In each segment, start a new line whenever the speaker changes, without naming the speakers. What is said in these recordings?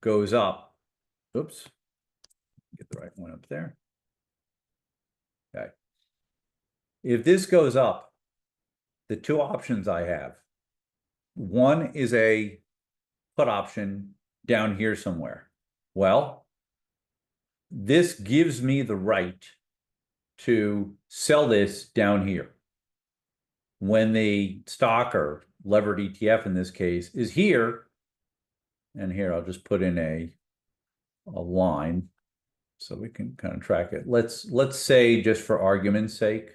goes up, oops, get the right one up there. Okay. If this goes up, the two options I have, one is a put option down here somewhere. Well, this gives me the right to sell this down here when the stock or levered ETF in this case is here. And here I'll just put in a line so we can kind of track it. Let's say, just for argument's sake,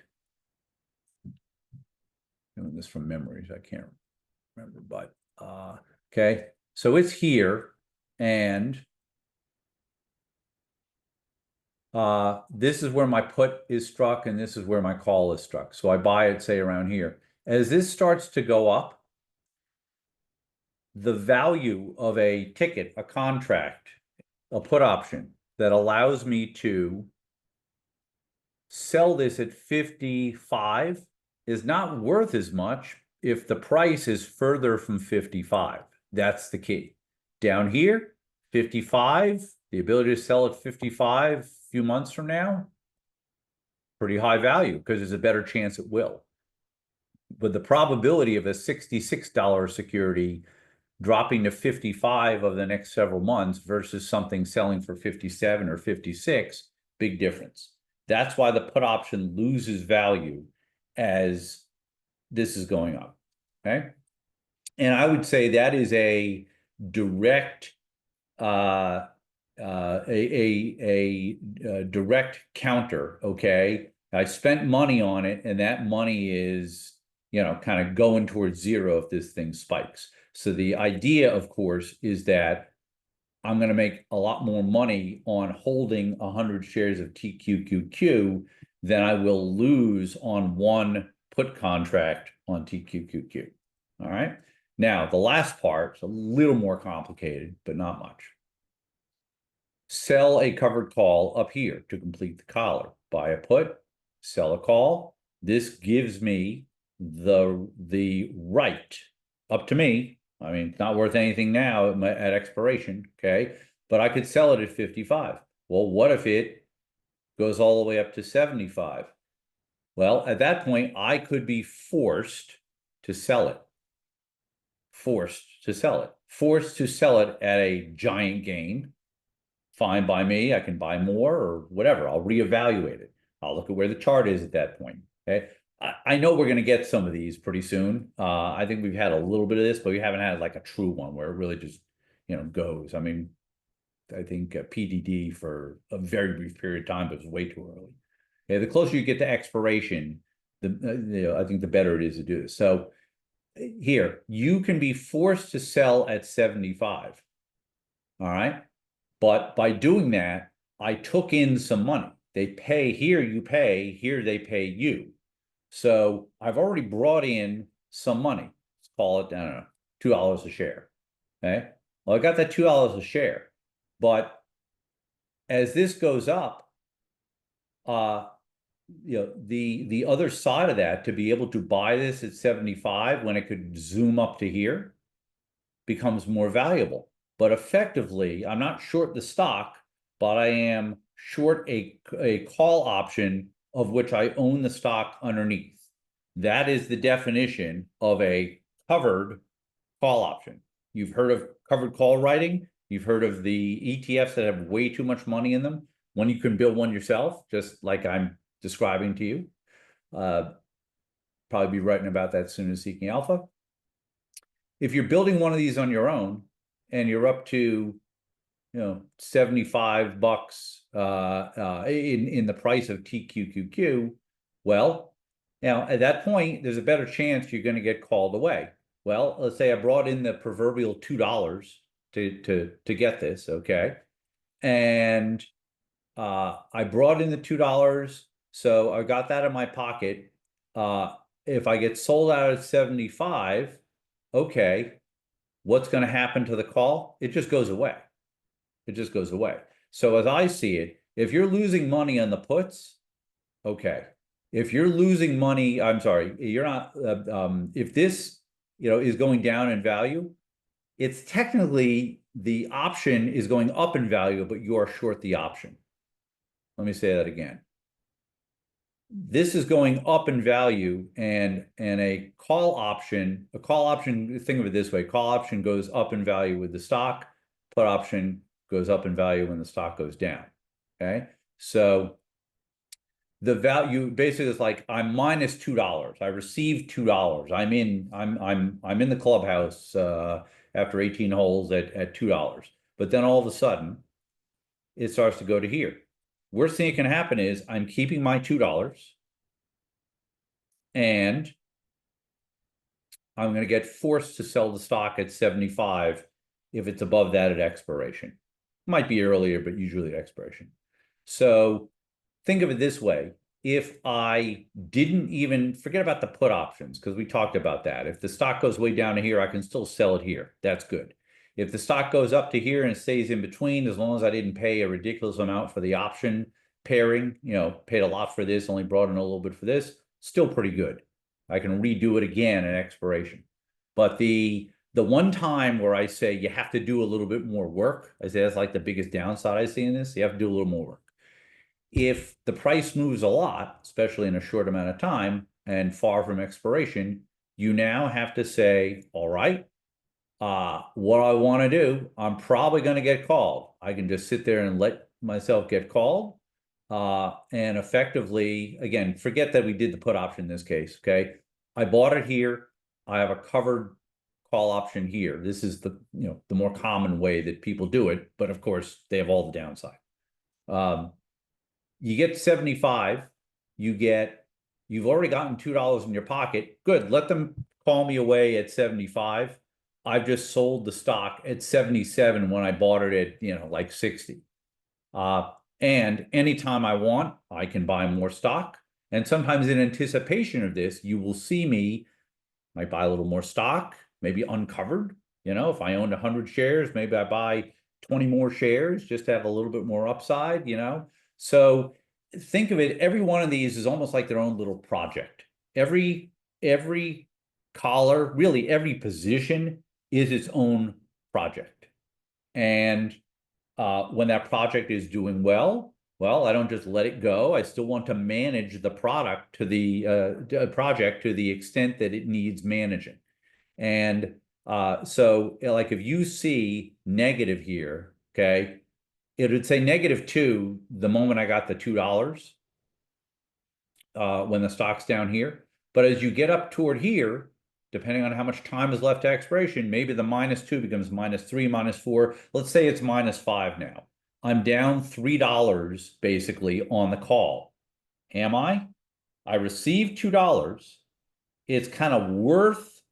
doing this from memory, I can't remember, but okay, so it's here, and this is where my put is struck, and this is where my call is struck. So I buy it, say, around here. As this starts to go up, the value of a ticket, a contract, a put option that allows me to sell this at 55 is not worth as much if the price is further from 55. That's the key. Down here, 55, the ability to sell at 55 a few months from now, pretty high value because there's a better chance it will. But the probability of a $66 security dropping to 55 over the next several months versus something selling for 57 or 56, big difference. That's why the put option loses value as this is going up, okay? And I would say that is a direct direct counter, okay? I spent money on it, and that money is, kind of going towards zero if this thing spikes. So the idea, of course, is that I'm going to make a lot more money on holding 100 shares of TQQQ than I will lose on one put contract on TQQQ. All right. Now, the last part is a little more complicated, but not much. Sell a covered call up here to complete the collar. Buy a put, sell a call. This gives me the right, up to me. I mean, it's not worth anything now at expiration, okay? But I could sell it at 55. Well, what if it goes all the way up to 75? Well, at that point, I could be forced to sell it. Forced to sell it. Forced to sell it at a giant gain. Fine by me. I can buy more or whatever. I'll reevaluate it. I'll look at where the chart is at that point, okay? I know we're going to get some of these pretty soon. I think we've had a little bit of this, but we haven't had like a true one where it really just, goes. I mean, I think PDD for a very brief period of time, but it was way too early. Okay, the closer you get to expiration, I think the better it is to do this. So here, you can be forced to sell at 75. All right. But by doing that, I took in some money. They pay here, you pay here, they pay you. So I've already brought in some money. Let's call it, I don't know, $2 a share. Okay. Well, I got that $2 a share, but as this goes up, the other side of that, to be able to buy this at 75 when it could zoom up to here, becomes more valuable. But effectively, I'm not short the stock, but I am short a call option of which I own the stock underneath. That is the definition of a covered call option. You've heard of covered call writing. You've heard of the ETFs that have way too much money in them when you can build one yourself, just like I'm describing to you. Probably be writing about that soon as Seeking Alpha. If you're building one of these on your own and you're up to, $75 in the price of TQQQ, well, now at that point, there's a better chance you're going to get called away. Well, let's say I brought in the proverbial $2 to get this, okay? And I brought in the $2, so I got that in my pocket. If I get sold out at 75, okay, what's going to happen to the call? It just goes away. It just goes away. So as I see it, if you're losing money on the puts, okay. If you're losing money, I'm sorry, you're not, if this, is going down in value, it's technically the option is going up in value, but you are short the option. Let me say that again. This is going up in value, and a call option, think of it this way, call option goes up in value with the stock, put option goes up in value when the stock goes down. Okay. So the value basically is like, I'm minus $2. I received $2. I'm in the clubhouse after 18 holes at $2. But then all of a sudden it starts to go to here. Worst thing that can happen is I'm keeping my $2 and I'm going to get forced to sell the stock at 75 if it's above that at expiration. Might be earlier, but usually at expiration. So think of it this way. If I didn't even forget about the put options, because we talked about that. If the stock goes way down to here, I can still sell it here. That's good. If the stock goes up to here and stays in between, as long as I didn't pay a ridiculous amount for the option pairing, paid a lot for this, only brought in a little bit for this, still pretty good. I can redo it again at expiration. But the one time where I say you have to do a little bit more work, I say that's like the biggest downside I see in this. You have to do a little more work. If the price moves a lot, especially in a short amount of time and far from expiration, you now have to say, all right, what I want to do, I'm probably going to get called. I can just sit there and let myself get called. And effectively, again, forget that we did the put option in this case, okay? I bought it here. I have a covered call option here. This is the more common way that people do it, but of course they have all the downside. You get 75, you've already gotten $2 in your pocket. Good, let them call me away at 75. I've just sold the stock at 77 when I bought it at, like 60. And anytime I want, I can buy more stock. And sometimes in anticipation of this, you will see me might buy a little more stock, maybe uncovered. If I owned 100 shares, maybe I buy 20 more shares just to have a little bit more upside, So think of it, every one of these is almost like their own little project. Every collar, really every position is its own project. And when that project is doing well, I don't just let it go. I still want to manage the product to the project to the extent that it needs managing. And so like if you see negative here, okay, it would say -2 the moment I got the $2 when the stock's down here. But as you get up toward here, depending on how much time is left to expiration, maybe the -2 becomes -3, -4. Let's say it's -5 now. I'm down $3 basically on the call. Am I? I received $2. It's kind of worth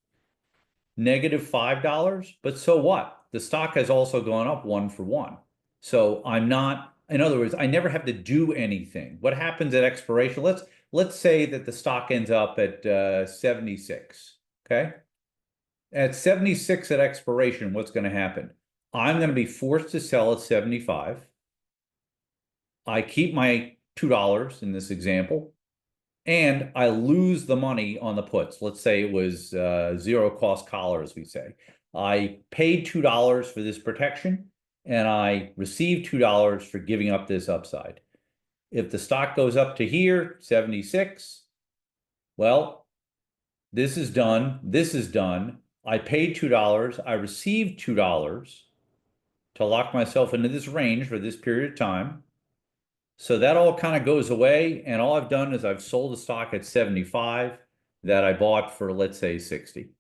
-$5, but so what? The stock has also gone up 1 for 1. So I'm not, in other words, I never have to do anything. What happens at expiration? Let's say that the stock ends up at 76. Okay. At 76 at expiration, what's going to happen? I'm going to be forced to sell at 75. I keep my $2 in this example, and I lose the money on the puts. Let's say it was zero cost collar, as we say. I paid $2 for this protection, and I received $2 for giving up this upside. If the stock goes up to here, 76, well, this is done. This is done. I paid $2. I received $2 to lock myself into this range for this period of time. So that all kind of goes away. And all I've done is I've sold the stock at 75 that I bought for, let's say, 60.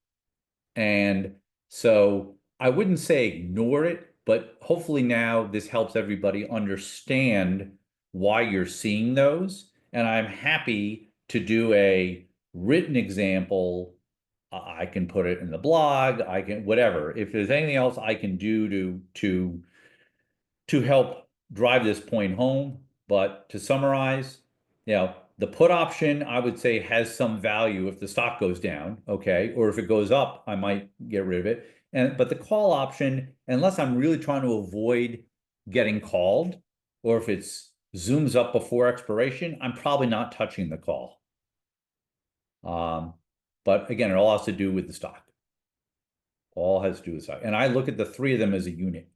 And so I wouldn't say ignore it, but hopefully now this helps everybody understand why you're seeing those. And I'm happy to do a written example. I can put it in the blog. I can, whatever. If there's anything else I can do to help drive this point home. But to summarize, the put option, I would say, has some value if the stock goes down, okay? Or if it goes up, I might get rid of it. But the call option, unless I'm really trying to avoid getting called, or if it's zooms up before expiration, I'm probably not touching the call. But again, it all has to do with the stock. All has to do with size. And I look at the three of them as a unit.